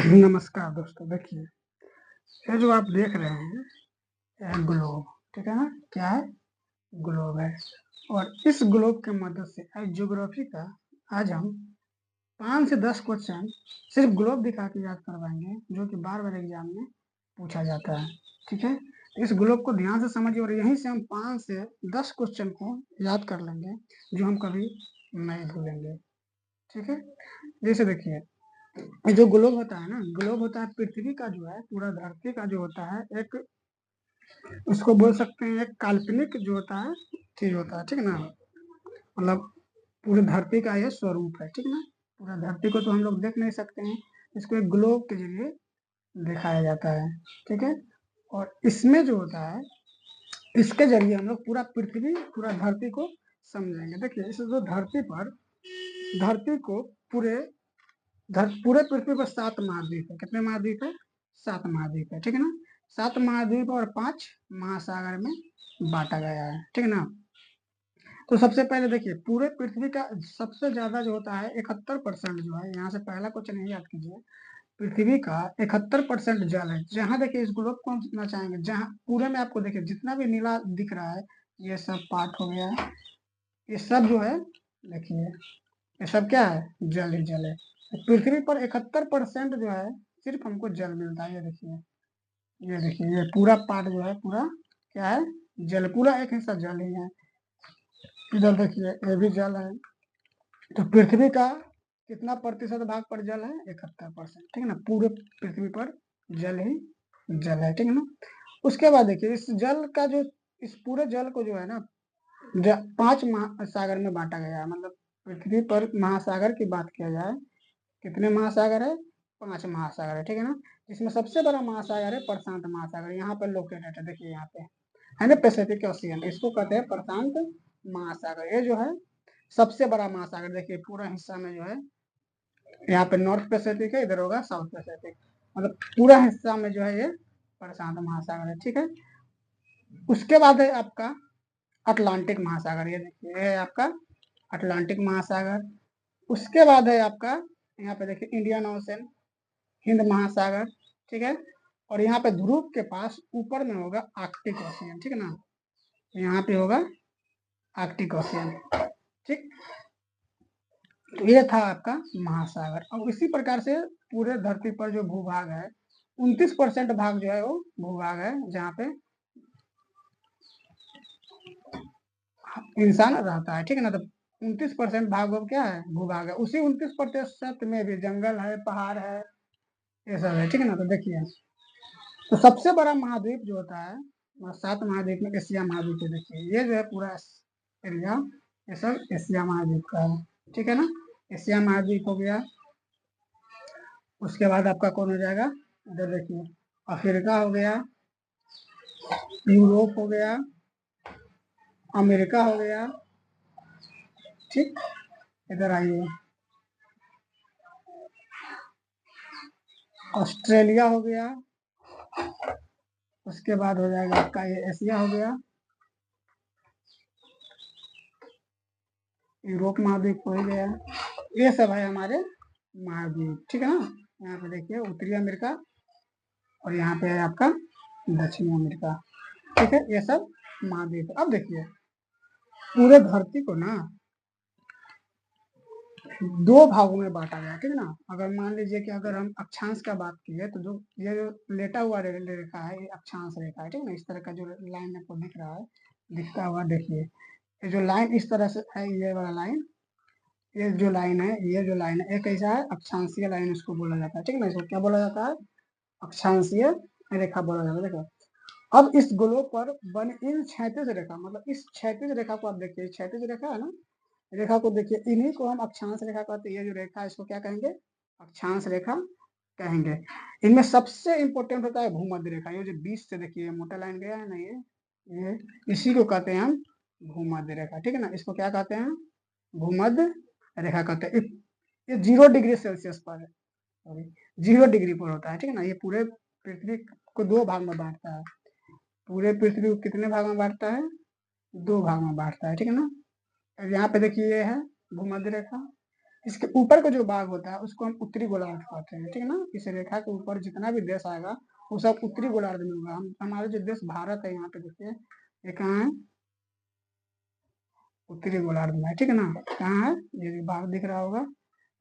नमस्कार दोस्तों, देखिए ये जो आप देख रहे हैं ये ग्लोब, ठीक है ना? क्या है? ग्लोब है। और इस ग्लोब के मदद से आज ज्योग्राफी का आज हम 5 से 10 क्वेश्चन सिर्फ ग्लोब दिखा के याद करवाएंगे, जो कि बार-बार एग्जाम में पूछा जाता है। ठीक है? इस ग्लोब को ध्यान से समझिए और यहीं से हम 5 से 10 क्वेश्चन को याद कर लेंगे, जो हम कभी नहीं भूलेंगे। ठीक है? जैसे देखिए, ये जो ग्लोब होता है ना, ग्लोब होता है पृथ्वी का जो है, पूरा धरती का जो होता है, एक उसको बोल सकते हैं एक काल्पनिक जो होता है चीज होता है, ठीक है ना? मतलब पूरे धरती का ये स्वरूप है, ठीक है ना? पूरा धरती को तो हम लोग देख नहीं सकते हैं, इसको एक ग्लोब के जरिए दिखाया जाता है। ठीक है? और इसमें जो होता है, इसके जरिए हम लोग पूरा पृथ्वी, पूरा धरती को समझेंगे। देखिए, इस जो धरती पर, धरती को पूरे पूरे पृथ्वी पर 7 महाद्वीप है। कितने महाद्वीप है? 7 महाद्वीप है, ठीक है ना? 7 महाद्वीप और 5 महासागर में बांटा गया है, ठीक है ना? तो सबसे पहले देखिए, पूरे पृथ्वी का सबसे ज्यादा जो होता है 71% जो है, यहाँ से पहला क्वेश्चन नहीं याद कीजिए। पृथ्वी का 71% जल है। जहाँ देखिए, इस ग्लोब को हम सुनना चाहेंगे, जहाँ पूरे में आपको देखिए जितना भी नीला दिख रहा है, ये सब पार्ट हो गया है। ये सब जो है, देखिए ये सब क्या है? जल ही जल है। पृथ्वी पर 71% जो है सिर्फ हमको जल मिलता है। ये देखिए, ये देखिए, ये पूरा पार्ट जो है, पूरा क्या है? जल, पूरा एक हिस्सा जल ही है। इधर देखिए, ये भी जल है। तो पृथ्वी का कितना प्रतिशत भाग पर जल है? 71%, ठीक है ना? पूरे पृथ्वी पर जल ही जल है, ठीक है ना? उसके बाद देखिए, इस जल का जो, इस पूरे जल को जो है ना, 5 महासागर में बांटा गया है। मतलब पृथ्वी पर महासागर की बात किया जाए, कितने महासागर है? 5 महासागर है, ठीक है ना? इसमें सबसे बड़ा महासागर है प्रशांत महासागर, यहाँ पर लोकेटेड है। देखिए यहाँ पे है ना, पैसिफिक ओशियन, इसको कहते हैं प्रशांत महासागर। ये जो है सबसे बड़ा महासागर। देखिए पूरा हिस्सा में जो है, यहाँ पे नॉर्थ पैसिफिक है, इधर होगा साउथ पैसिफिक। मतलब पूरा हिस्सा में जो है ये प्रशांत महासागर है, ठीक है? उसके बाद है आपका अटलांटिक महासागर। ये देखिए, ये है आपका अटलांटिक महासागर। उसके बाद है आपका, यहाँ पे देखिए, इंडियन ओशन, हिंद महासागर, ठीक है? और यहाँ पे ध्रुव के पास ऊपर में होगा आर्कटिक ओशियन, ठीक है ना? यहाँ पे होगा आर्कटिक ओशियन, ठीक? तो ये था आपका महासागर। और इसी प्रकार से पूरे धरती पर जो भूभाग है, 29% भाग जो है वो भूभाग है, जहाँ पे इंसान रहता है, ठीक है ना? तो 29% भाग वो क्या है? भूभाग है। उसी 29% में भी जंगल है, पहाड़ है, ये सब है, ठीक है ना? तो देखिए, तो सबसे बड़ा महाद्वीप जो होता है, 7 महाद्वीप में एशिया महाद्वीप है। देखिए ये जो है पूरा एरिया, ये सब एशिया महाद्वीप का है, ठीक है ना? एशिया महाद्वीप हो गया। उसके बाद आपका कौन हो जाएगा? इधर देखिए, अफ्रीका हो गया, यूरोप हो गया, अमेरिका हो गया, ठीक? इधर आइए, ऑस्ट्रेलिया हो गया। उसके बाद हो जाएगा आपका ये एशिया हो गया, यूरोप महाद्वीप हो ही गया। ये सब है हमारे महाद्वीप, ठीक है ना? यहाँ पे देखिए उत्तरी अमेरिका, और यहाँ पे है आपका दक्षिणी अमेरिका, ठीक है? ये सब महाद्वीप। अब देखिए, पूरे धरती को ना 2 भागों में बांटा गया है, ठीक है ना? अगर मान लीजिए कि अगर हम अक्षांश का बात किए, तो जो ये जो लेटा हुआ रेखा है, ये अक्षांश रेखा है, ठीक है ना? इस तरह का जो लाइन आपको दिख रहा है, दिखता हुआ, देखिए ये जो लाइन इस तरह से है, ये वाला लाइन, ये जो लाइन है, ये जो लाइन है, एक ऐसा है अक्षांशीय लाइन, इसको बोला जाता है, ठीक है ना? इसको क्या बोला जाता है? अक्षांशीय रेखा बोला जाता है। देखो, अब इस ग्लोब पर बने इन क्षैतिज रेखा, मतलब इस क्षैतिज रेखा को आप देखिए, क्षैतिज रेखा है ना, रेखा को देखिए, इन्हीं को हम अक्षांश रेखा कहते हैं। ये जो रेखा है, इसको क्या कहेंगे? अक्षांश रेखा कहेंगे। इनमें सबसे इंपॉर्टेंट होता है भूमध्य रेखा। ये जो बीच से देखिए मोटा लाइन गया है ना, ये इसी को कहते हैं हम भूमध्य रेखा, ठीक है ना? इसको क्या कहते हैं? भूमध्य रेखा कहते हैं। ये 0 डिग्री सेल्सियस पर है, सॉरी 0 डिग्री पर होता है, ठीक है ना? ये पूरे पृथ्वी को 2 भाग में बांटता है। पूरे पृथ्वी को कितने भाग में बांटता है? 2 भाग में बांटता है, ठीक है ना? अब यहाँ पे देखिए, ये है भूमध्य रेखा, इसके ऊपर का जो भाग होता है उसको हम उत्तरी गोलार्ध कहते हैं, ठीक है ना। इस रेखा के ऊपर जितना भी देश आएगा वो सब उत्तरी गोलार्ध में होगा। हम हमारे जो देश भारत है, यहाँ पे देखिए ये कहाँ है, उत्तरी गोलार्ध में है, ठीक है ना। कहाँ है, ये भाग दिख रहा होगा,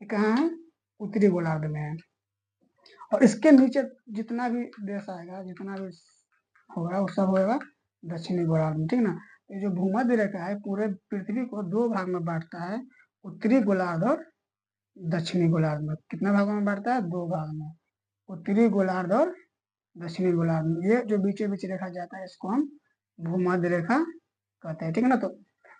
ये कहाँ है, उत्तरी गोलार्ध में है। और इसके नीचे जितना भी देश आएगा, जितना भी होगा वो सब होगा दक्षिणी गोलार्ध में, ठीक है ना। ये जो भूमध्य रेखा है पूरे पृथ्वी को दो भाग में बांटता है, उत्तरी गोलार्ध और दक्षिणी गोलार्ध में। कितना भागों में बांटता है, दो भाग में, उत्तरी गोलार्ध और दक्षिणी गोलार्ध में। ये जो बीचों बीच रेखा जाता है इसको हम भूमध्य रेखा कहते हैं, ठीक है ना। तो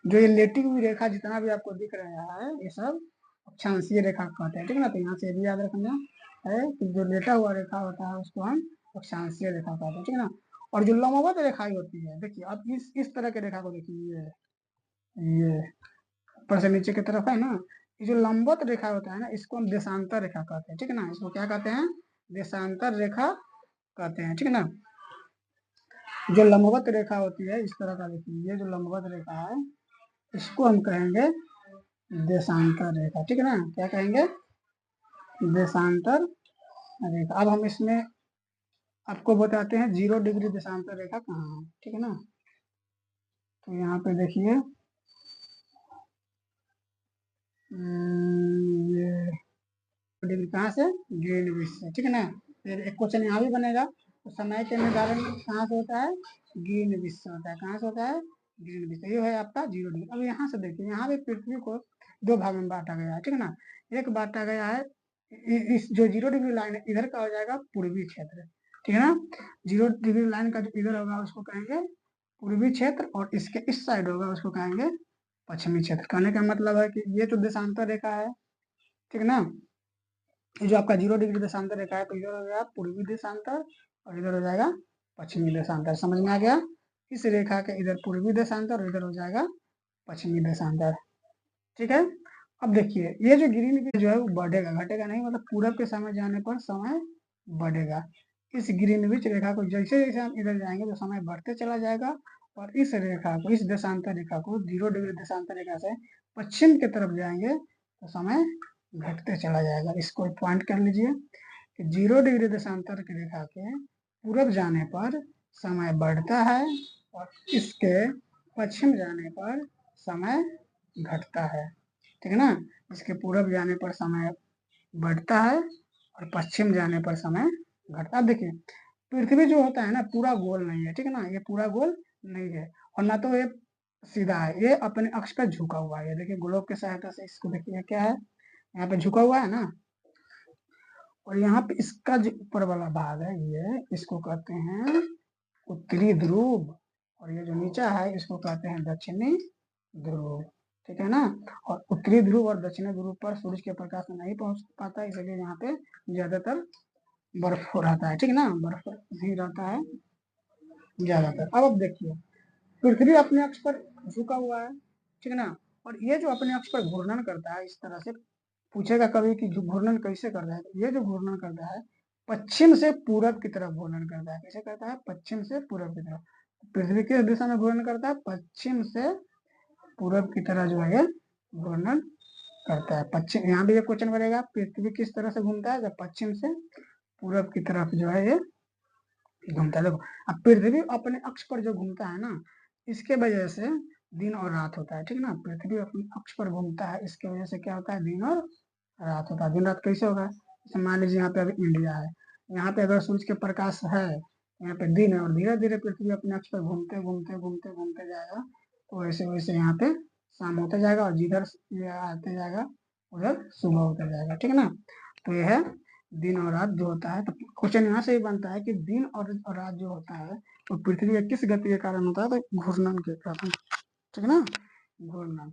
जो ये लेटी हुई रेखा जितना भी आपको दिख रहा है ये सब अक्षांशीय रेखा कहते हैं, ठीक है ना। तो यहाँ से ये भी याद रखना है कि जो लेटा हुआ रेखा होता है उसको हम अक्षांशीय रेखा कहते हैं, ठीक है ना। और जो लंबवत रेखाएं होती है, देखिए अब इस तरह के रेखा को देखिए, ये ऊपर से नीचे की तरफ है ना, ये जो लंबवत रेखा होता है ना इसको हम देशांतर रेखा कहते हैं, ठीक है ना। इसको क्या कहते हैं, देशांतर रेखा कहते हैं, ठीक है ना। जो लंबवत रेखा होती है इस तरह का, देखिए ये जो लंबवत रेखा है इसको हम कहेंगे देशांतर रेखा, ठीक है ना। क्या कहेंगे, देशांतर रेखा। अब हम इसमें आपको बताते हैं 0 डिग्री देशांतर रेखा कहाँ है, ठीक है ना। तो यहाँ पे देखिए ये डिग्री कहाँ से, ग्रीनविच से, ठीक है ना। फिर एक क्वेश्चन यहाँ भी बनेगा, तो समय के निर्धारण कहाँ से होता है, ग्रीनविच से होता है। कहाँ से होता है, ग्रीनविच। ये है आपका 0 डिग्री। अब यहाँ से देखिए, यहाँ पे पृथ्वी को दो भाग में बांटा गया है, ठीक है ना। एक बांटा गया है, इस जो 0 डिग्री लाइन है इधर का हो जाएगा पूर्वी क्षेत्र, ठीक है ना। 0 डिग्री लाइन का जो इधर होगा उसको कहेंगे पूर्वी क्षेत्र, और इसके इस साइड होगा उसको कहेंगे पश्चिमी क्षेत्र। कहने का मतलब है कि ये तो देशांतर रेखा है, ठीक है ना। ये जो आपका 0 डिग्री देशांतर रेखा है, तो इधर हो जाएगा पूर्वी देशांतर और इधर हो जाएगा पश्चिमी देशांतर। समझ में आ गया, इस रेखा के इधर पूर्वी देशांतर और इधर हो जाएगा पश्चिमी देशांतर, ठीक है। अब देखिए ये जो ग्रीन जो है वो बढ़ेगा, घटेगा नहीं, मतलब पूरब के समय जाने पर समय बढ़ेगा। इस ग्रीनविच रेखा को जैसे जैसे हम इधर जाएंगे तो समय बढ़ते चला जाएगा, और इस रेखा को, इस देशांतर रेखा को 0 डिग्री देशांतर रेखा से पश्चिम की तरफ जाएंगे तो समय घटते चला जाएगा। इसको पॉइंट कर लीजिए कि 0 डिग्री देशांतर की रेखा के पूरब जाने पर समय बढ़ता है और इसके पश्चिम जाने पर समय घटता है, ठीक है ना। इसके पूरब जाने पर समय बढ़ता है और पश्चिम जाने पर समय घटता है। देखिए पृथ्वी जो होता है ना पूरा गोल नहीं है, ठीक है ना। ये पूरा गोल नहीं है और ना तो ये सीधा है, ये अपने अक्ष पर झुका हुआ है। देखिए ग्लोब की सहायता से इसको देखिए क्या है, यहाँ पे झुका हुआ है ना, और यहाँ पे इसका जो ऊपर वाला भाग है ये इसको कहते हैं उत्तरी ध्रुव, और ये जो नीचा है इसको कहते हैं दक्षिणी ध्रुव, ठीक है ना। और उत्तरी ध्रुव और दक्षिणी ध्रुव पर सूरज के प्रकाश नहीं पहुंच पाता, इसलिए यहाँ पे ज्यादातर बर्फ हो रहता है, ठीक है ना। बर्फ नहीं रहता है ज्यादातर। अब देखिए पृथ्वी अपने अक्ष पर झुका हुआ है, ठीक है ना। और ये जो अपने अक्ष पर घूर्णन करता है इस तरह से, पूछेगा कभी कि घूर्णन कैसे करता है, तो ये जो घूर्णन करता है पश्चिम से पूरब की तरफ घूर्णन करता है। कैसे करता है, पश्चिम से पूरब की तरफ। पृथ्वी किस दिशा में घूर्णन करता है, पश्चिम से पूरब की तरह जो है घूर्णन करता है। पश्चिम, यहाँ भी ये क्वेश्चन बनेगा पृथ्वी किस तरह से घूमता है, जब पश्चिम से पूरब की तरफ जो है ये घूमता है। देखो अब पृथ्वी अपने अक्ष पर जो घूमता है ना, इसके वजह से दिन और रात होता है, ठीक है ना। पृथ्वी अपने अक्ष पर घूमता है, इसके वजह से क्या होता है, दिन और रात होता है। दिन रात कैसे होगा, जैसे मान लीजिए यहाँ पे अभी इंडिया है, यहाँ पे अगर सूरज के प्रकाश है, यहाँ पे दिन है, और धीरे धीरे पृथ्वी अपने अक्ष पर घूमते घूमते घूमते घूमते जाएगा, तो वैसे वैसे यहाँ पे शाम होता जाएगा, और जिधर ये आते जाएगा उधर सुबह होता जाएगा, ठीक है ना। तो यह है दिन और रात जो होता है। तो क्वेश्चन यहाँ से ही बनता है कि दिन और रात जो होता है वो पृथ्वी के किस गति के कारण होता है, तो घूर्णन के कारण, ठीक है ना, घूर्णन।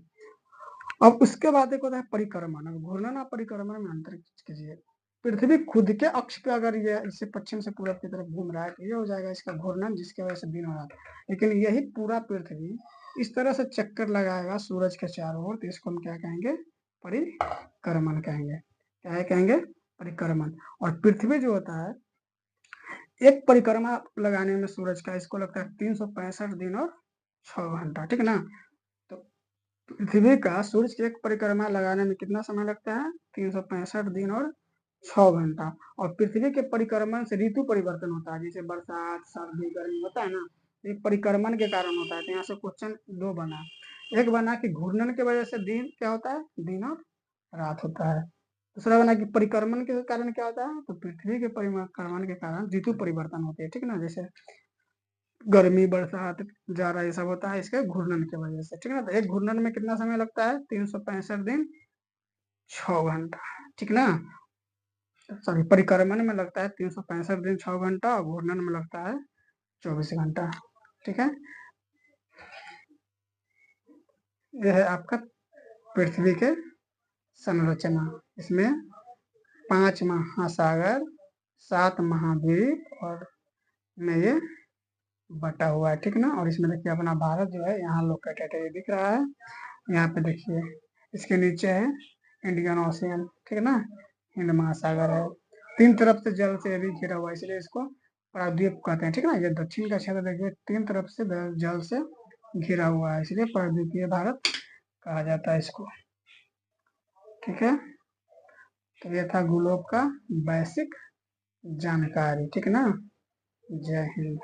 अब उसके बाद एक होता है परिक्रमण। अब घूर्णन और परिक्रमण में अंतर कीजिए। पृथ्वी खुद के अक्ष पे अगर ये इससे पश्चिम से पूरब की तरफ घूम रहा है तो ये हो जाएगा इसका घूर्णन, जिसकी वजह से दिन और रात। लेकिन यही पूरा पृथ्वी इस तरह से चक्कर लगाएगा सूरज के चारों ओर, तो इसको हम क्या कहेंगे, परिक्रमण कहेंगे। क्या है, कहेंगे परिक्रमण। और पृथ्वी जो होता है एक परिक्रमा लगाने में सूरज का इसको लगता है 365 दिन और 6 घंटा, ठीक है ना। तो पृथ्वी का सूरज की एक परिक्रमा लगाने में कितना समय लगता है? 365 दिन और 6 घंटा। और पृथ्वी के परिक्रमण से ऋतु परिवर्तन होता है, जैसे बरसात, सर्दी, गर्मी होता है ना, ये परिक्रमण के कारण होता है। तो यहाँ से क्वेश्चन दो बना। एक बना कि घूर्णन की वजह से दिन क्या होता है? दिन और रात होता है। दूसरा बना कि परिक्रमण के कारण क्या होता है? तो पृथ्वी के परिक्रमण के कारण ऋतु परिवर्तन होते हैं, ठीक ना, जैसे गर्मी, बरसात, जाड़ा, ये सब होता है इसके घूर्णन की वजह से, ठीक ना। तो एक घूर्णन में कितना समय लगता है? 365 दिन 6 घंटा, ठीक ना। सॉरी, परिक्रमण में लगता है 365 दिन 6 घंटा, और घूर्णन में लगता है 24 घंटा, ठीक है। यह है आपका पृथ्वी के संरचना। इसमें 5 महासागर, 7 महाद्वीप और में ये बटा हुआ है, ठीक ना। और इसमें देखिए अपना भारत जो है यहाँ लोकेटेड दिख रहा है। यहाँ पे देखिए इसके नीचे है इंडियन ओशियन, ठीक है ना, हिंद महासागर है। 3 तरफ से जल से भी घिरा हुआ है, इसलिए इसको प्रायद्वीप कहते हैं, ठीक है ना। ये दक्षिण का क्षेत्र देखिए 3 तरफ से जल से घिरा हुआ है, इसलिए प्रायद्वीपीय भारत कहा जाता है इसको, ठीक है। तो ये था ग्लोब का बेसिक जानकारी, ठीक है ना। जय हिंद।